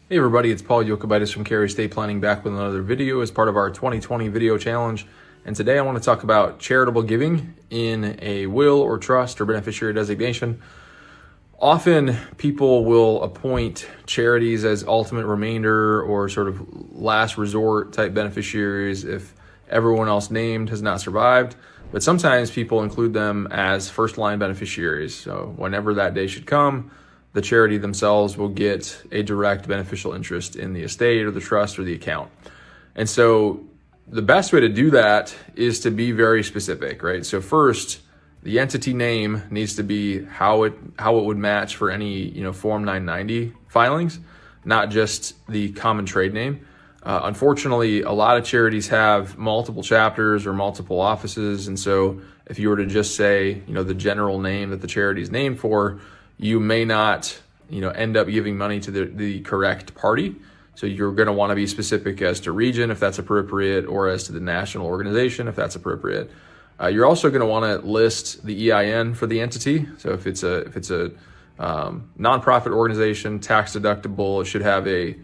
Hey everybody, it's Paul Yokobitis from Cary Estate Planning back with another video as part of our 2020 video challenge. And today I want to talk about charitable giving in a will or trust or beneficiary designation. Often people will appoint charities as ultimate remainder or sort of last resort type beneficiaries if everyone else named has not survived. But sometimes people include them as first line beneficiaries. So whenever that day should come, the charity themselves will get a direct beneficial interest in the estate or the trust or the account. And so the best way to do that is to be very specific, right? So first, the entity name needs to be how it would match for any Form 990 filings, not just the common trade name. Unfortunately, a lot of charities have multiple chapters or multiple offices, and so if you were to just say the general name that the charity is named for, you may not, end up giving money to the correct party. So you're going to want to be specific as to region, if that's appropriate, or as to the national organization, if that's appropriate. You're also going to want to list the EIN for the entity. So if it's a nonprofit organization, tax deductible, it should have a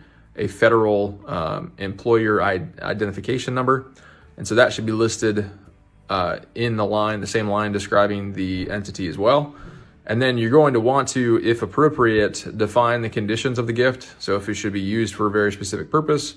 federal employer identification number, and so that should be listed in the same line describing the entity as well. And then you're going to want to, if appropriate, define the conditions of the gift. So if it should be used for a very specific purpose.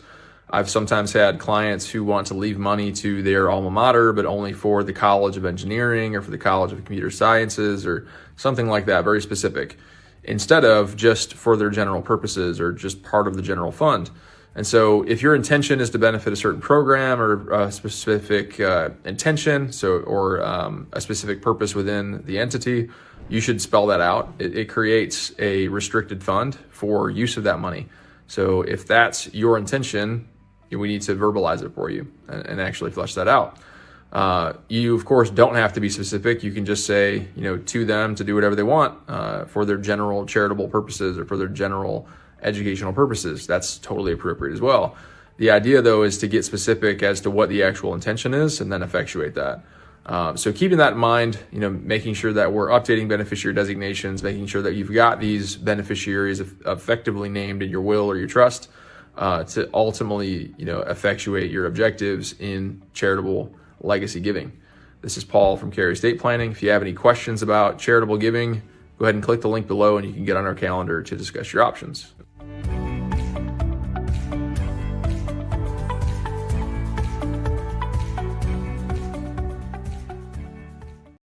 I've sometimes had clients who want to leave money to their alma mater, but only for the College of Engineering or for the College of Computer Sciences or something like that, very specific, instead of just for their general purposes or just part of the general fund. And so if your intention is to benefit a certain program or a specific intention, or a specific purpose within the entity, you should spell that out. It creates a restricted fund for use of that money. So if that's your intention, we need to verbalize it for you and actually flesh that out. You, of course, don't have to be specific. You can just say, to them to do whatever they want for their general charitable purposes or for their general educational purposes. That's totally appropriate as well. The idea, though, is to get specific as to what the actual intention is and then effectuate that. So keeping that in mind, making sure that we're updating beneficiary designations, making sure that you've got these beneficiaries effectively named in your will or your trust to ultimately, effectuate your objectives in charitable legacy giving. This is Paul from Cary Estate Planning. If you have any questions about charitable giving, go ahead and click the link below and you can get on our calendar to discuss your options.